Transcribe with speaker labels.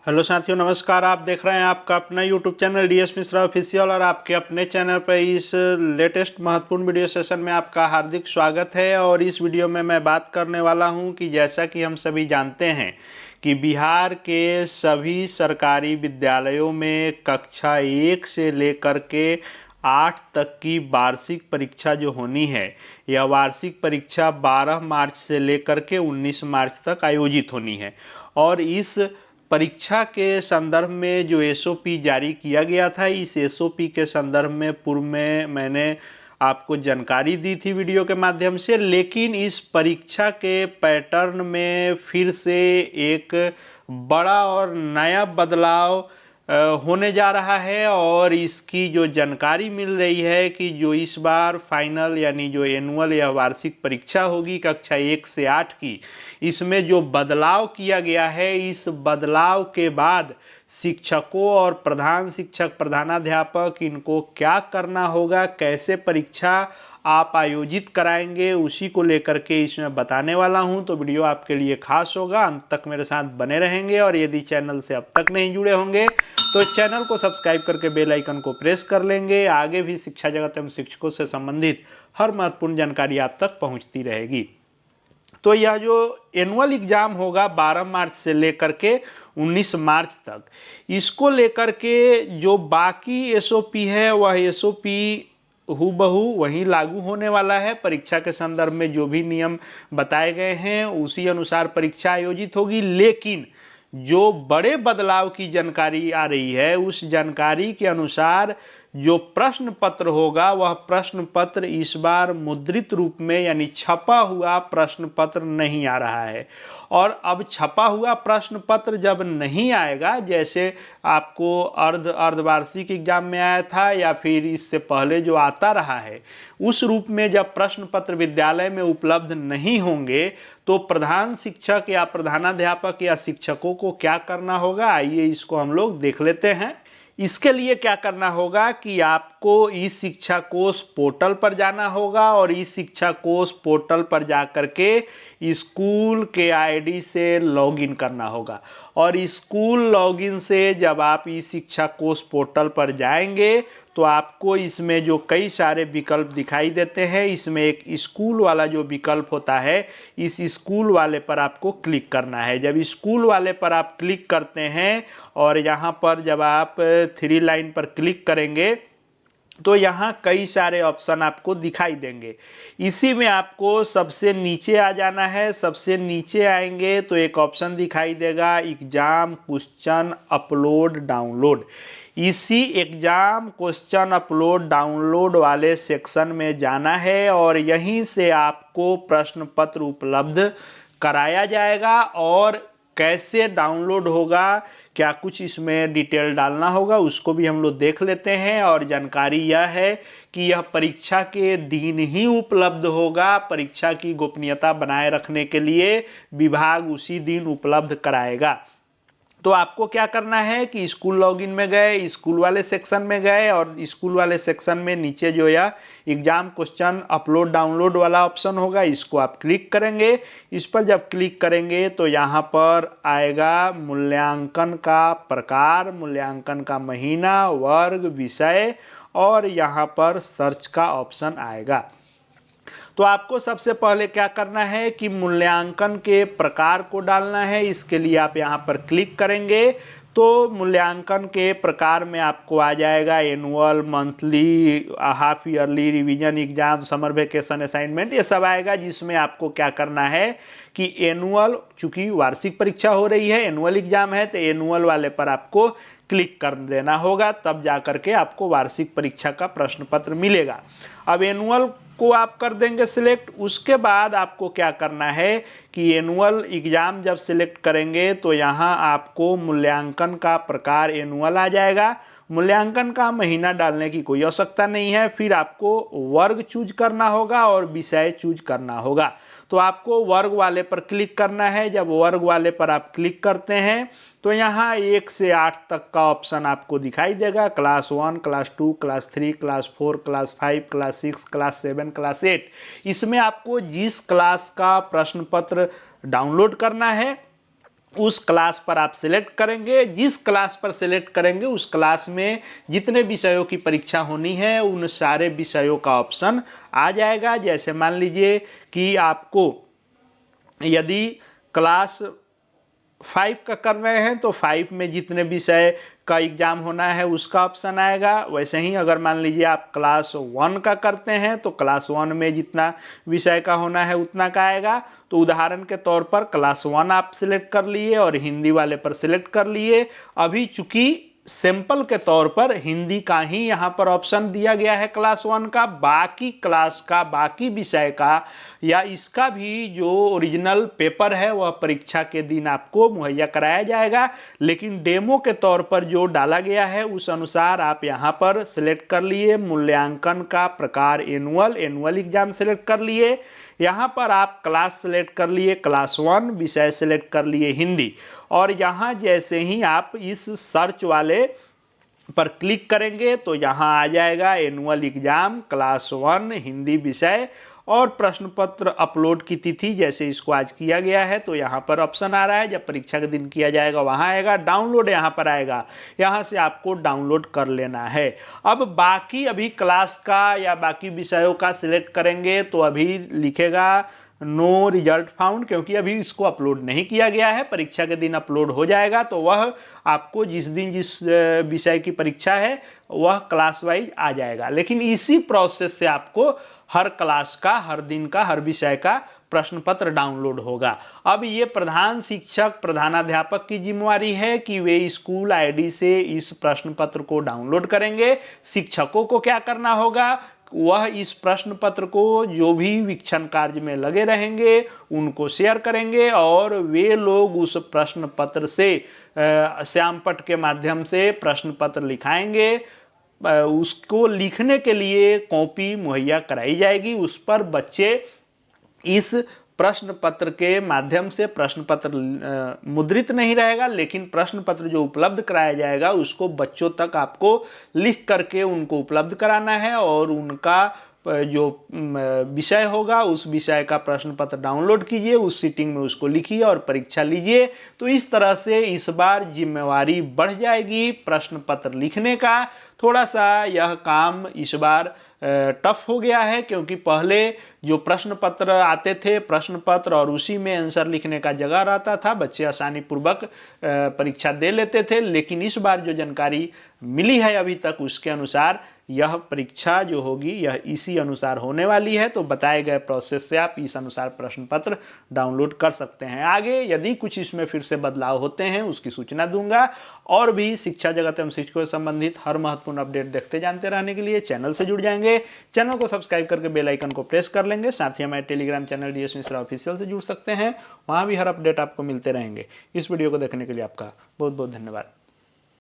Speaker 1: Hello साथियों, नमस्कार। आप देख रहे हैं आपका अपना YouTube channel DS Mishra official और आपके अपने चैनल पर इस लेटेस्ट महत्वपूर्ण वीडियो सेशन में आपका हार्दिक स्वागत है। और इस वीडियो में मैं बात करने वाला हूं कि जैसा कि हम सभी जानते हैं कि बिहार के सभी सरकारी विद्यालयों में कक्षा 1 से लेकर के 8 तक की वार्षिक परीक्षा जो होनी है, यह वार्षिक परीक्षा 12 मार्च से लेकर के 19 मार्च तक आयोजित होनी है। और इस परीक्षा के संदर्भ में जो एसओपी जारी किया गया था, इस एसओपी के संदर्भ में पूर्व में मैंने आपको जानकारी दी थी वीडियो के माध्यम से, लेकिन इस परीक्षा के पैटर्न में फिर से एक बड़ा और नया बदलाव होने जा रहा है। और इसकी जो जानकारी मिल रही है कि जो इस बार फाइनल यानी जो एनुअल या वार्षिक परीक्षा होगी कक्षा 1 से 8 की, इसमें जो बदलाव किया गया है, इस बदलाव के बाद शिक्षकों और प्रधान शिक्षक प्रधानाध्यापक इनको क्या करना होगा, कैसे परीक्षा आप आयोजित कराएंगे, उसी को लेकर के इसमें बताने वाला हूं। तो वीडियो आपके लिए खास होगा, अंत तक मेरे साथ बने रहेंगे। और यदि चैनल से अब तक नहीं जुड़े होंगे तो चैनल को सब्सक्राइब करके बेल आइकन को प्रेस कर लेंगे। आगे भी शिक्षा जगत एवं शिक्षकों से संबंधित हर महत्वपूर्ण जानकारी आप तक पहुंचती रहेगी। तो यह जो एनुअल एग्जाम होगा 12 मार्च से लेकर के 19 मार्च तक, इसको लेकर के जो बाकी एसओपी है वह एसओपी हूबहू वही लागू होने वाला है। परीक्षा के संदर्भ में जो भी नियम बताए गए हैं उसी अनुसार परीक्षा आयोजित होगी। लेकिन जो बड़े बदलाव की जानकारी आ रही है, उस जानकारी के अनुसार जो प्रश्न पत्र होगा वह प्रश्न पत्र इस बार मुद्रित रूप में यानी छपा हुआ प्रश्न पत्र नहीं आ रहा है। और अब छपा हुआ प्रश्न पत्र जब नहीं आएगा, जैसे आपको अर्धवार्षिक एग्जाम में आया था या फिर इससे पहले जो आता रहा है, उस रूप में जब प्रश्न पत्र विद्यालय में उपलब्ध नहीं होंगे तो प्रधान शिक्षक या प्रधानाध्यापक या शिक्षकों को क्या करना होगा, आइए इसको हम लोग देख लेते हैं। इसके लिए क्या करना होगा कि आपको ई शिक्षा कोश पोर्टल पर जाना होगा और ई शिक्षा कोश पोर्टल पर जा कर के स्कूल के आईडी से लॉगिन करना होगा। और स्कूल लॉगिन से जब आप ई शिक्षा कोश पोर्टल पर जाएंगे तो आपको इसमें जो कई सारे विकल्प दिखाई देते हैं, इसमें एक स्कूल वाला जो विकल्प होता है, इस स्कूल वाले पर आपको क्लिक करना है। जब स्कूल वाले पर आप क्लिक करते हैं और यहाँ पर जब आप 3 लाइन पर क्लिक करेंगे तो यहाँ कई सारे ऑप्शन आपको दिखाई देंगे। इसी में आपको सबसे नीचे आ जाना है। सबसे नीचे आएंगे तो एक ऑप्शन दिखाई देगा एग्जाम क्वेश्चन अपलोड डाउनलोड। इसी एग्जाम क्वेश्चन अपलोड डाउनलोड वाले सेक्शन में जाना है और यहीं से आपको प्रश्न पत्र उपलब्ध कराया जाएगा। और कैसे डाउनलोड होगा, क्या कुछ इसमें डिटेल डालना होगा, उसको भी हम लोग देख लेते हैं। और जानकारी यह है कि यह परीक्षा के दिन ही उपलब्ध होगा। परीक्षा की गोपनीयता बनाए रखने के लिए विभाग उसी दिन उपलब्ध कराएगा। तो आपको क्या करना है कि स्कूल लॉगिन में गए, स्कूल वाले सेक्शन में गए और स्कूल वाले सेक्शन में नीचे जो यह एग्जाम क्वेश्चन अपलोड डाउनलोड वाला ऑप्शन होगा, इसको आप क्लिक करेंगे। इस पर जब क्लिक करेंगे तो यहाँ पर आएगा मूल्यांकन का प्रकार, मूल्यांकन का महीना, वर्ग, विषय और यहाँ पर सर्च का ऑप्शन आएगा। तो आपको सबसे पहले क्या करना है कि मूल्यांकन के प्रकार को डालना है। इसके लिए आप यहाँ पर क्लिक करेंगे तो मूल्यांकन के प्रकार में आपको आ जाएगा annual, monthly, half yearly, revision exam, summer vacation assignment, ये सब आएगा। जिसमें आपको क्या करना है कि एनुअल, चूंकि वार्षिक परीक्षा हो रही है, एनुअल एग्जाम है, तो एनुअल वाले पर आपको क्लिक कर देना होगा, तब जा करके आपको वार्षिक परीक्षा का प्रश्न पत्र मिलेगा। अब एनुअल को आप कर देंगे सिलेक्ट। उसके बाद आपको क्या करना है कि एनुअल एग्जाम जब सिलेक्ट करेंगे तो यहाँ आपको मूल्यांकन का प्रकार एनुअल आ जाएगा। मूल्यांकन का महीना डालने की कोई आवश्यकता नहीं है। फिर आपको वर्ग चूज करना होगा और विषय चूज करना होगा। तो आपको वर्ग वाले पर क्लिक करना है। जब वर्ग वाले पर आप क्लिक करते हैं तो यहाँ 1 से 8 तक का ऑप्शन आपको दिखाई देगा। Class 1, class 2, class 3, class 4, class 5, class 6, class 7, class 8। इसमें आपको जिस क्लास का प्रश्न पत्र डाउनलोड करना है उस क्लास पर आप सिलेक्ट करेंगे। जिस क्लास पर सिलेक्ट करेंगे उस क्लास में जितने विषयों की परीक्षा होनी है उन सारे विषयों का ऑप्शन आ जाएगा। जैसे मान लीजिए कि आपको यदि क्लास 5 का कर रहे हैं तो 5 में जितने विषय का एग्जाम होना है उसका ऑप्शन आएगा। वैसे ही अगर मान लीजिए आप क्लास 1 का करते हैं तो क्लास 1 में जितना विषय का होना है उतना का आएगा। तो उदाहरण के तौर पर क्लास 1 आप सिलेक्ट कर लिए और हिंदी वाले पर सिलेक्ट कर लिए। अभी चूंकि सैंपल के तौर पर हिंदी का ही यहाँ पर ऑप्शन दिया गया है क्लास 1 का, बाकी क्लास का बाकी विषय का या इसका भी जो ओरिजिनल पेपर है वह परीक्षा के दिन आपको मुहैया कराया जाएगा। लेकिन डेमो के तौर पर जो डाला गया है उस अनुसार आप यहाँ पर सिलेक्ट कर लिए। मूल्यांकन का प्रकार एनुअल एग्जाम सिलेक्ट कर लिए। यहाँ पर आप क्लास सेलेक्ट कर लिए क्लास 1, विषय सेलेक्ट कर लिए हिंदी। और यहाँ जैसे ही आप इस सर्च वाले पर क्लिक करेंगे तो यहाँ आ जाएगा एनुअल एग्जाम क्लास 1 हिंदी विषय और प्रश्न पत्र अपलोड की तिथि जैसे इसको आज किया गया है तो यहाँ पर ऑप्शन आ रहा है। जब परीक्षा के दिन किया जाएगा वहाँ आएगा, डाउनलोड यहाँ पर आएगा, यहाँ से आपको डाउनलोड कर लेना है। अब बाकी अभी क्लास का या बाकी विषयों का सिलेक्ट करेंगे तो अभी लिखेगा नो रिजल्ट फाउंड, क्योंकि अभी इसको अपलोड नहीं किया गया है। परीक्षा के दिन अपलोड हो जाएगा तो वह आपको जिस दिन जिस विषय की परीक्षा है वह क्लास वाइज आ जाएगा। लेकिन इसी प्रोसेस से आपको हर क्लास का, हर दिन का, हर विषय का प्रश्न पत्र डाउनलोड होगा। अब ये प्रधान शिक्षक, प्रधानाध्यापक की जिम्मेवारी है कि वे स्कूल आईडी से इस प्रश्न पत्र को डाउनलोड करेंगे। शिक्षकों को क्या करना होगा, वह इस प्रश्न पत्र को जो भी वीक्षण कार्य में लगे रहेंगे उनको शेयर करेंगे और वे लोग उस प्रश्न पत्र से श्यामपट्ट के माध्यम से प्रश्न पत्र लिखाएंगे। उसको लिखने के लिए कॉपी मुहैया कराई जाएगी। उस पर बच्चे इस प्रश्न पत्र के माध्यम से, प्रश्न पत्र मुद्रित नहीं रहेगा लेकिन प्रश्न पत्र जो उपलब्ध कराया जाएगा उसको बच्चों तक आपको लिख करके उनको उपलब्ध कराना है और उनका जो विषय होगा उस विषय का प्रश्न पत्र डाउनलोड कीजिए, उस सीटिंग में उसको लिखिए और परीक्षा लीजिए। तो इस तरह से इस बार जिम्मेवारी बढ़ जाएगी प्रश्न पत्र लिखने का। थोड़ा सा यह काम इस बार टफ हो गया है क्योंकि पहले जो प्रश्न पत्र आते थे, प्रश्न पत्र और उसी में आंसर लिखने का जगह रहता था, बच्चे आसानी पूर्वक परीक्षा दे लेते थे। लेकिन इस बार जो जानकारी मिली है अभी तक उसके अनुसार यह परीक्षा जो होगी यह इसी अनुसार होने वाली है। तो बताए गए प्रोसेस से आप इस अनुसार प्रश्न पत्र डाउनलोड कर सकते हैं। आगे यदि कुछ इसमें फिर से बदलाव होते हैं उसकी सूचना दूंगा। और भी शिक्षा जगत एवं शिक्षकों से संबंधित हर महत्वपूर्ण अपडेट देखते जानते रहने के लिए चैनल से जुड़ जाएंगे। चैनल को सब्सक्राइब करके बेल आइकन को प्रेस कर लेंगे। साथ ही हमारे Telegram channel DS Mishra official से जुड़ सकते हैं, वहाँ भी हर अपडेट आपको मिलते रहेंगे। इस वीडियो को देखने के लिए आपका बहुत बहुत धन्यवाद।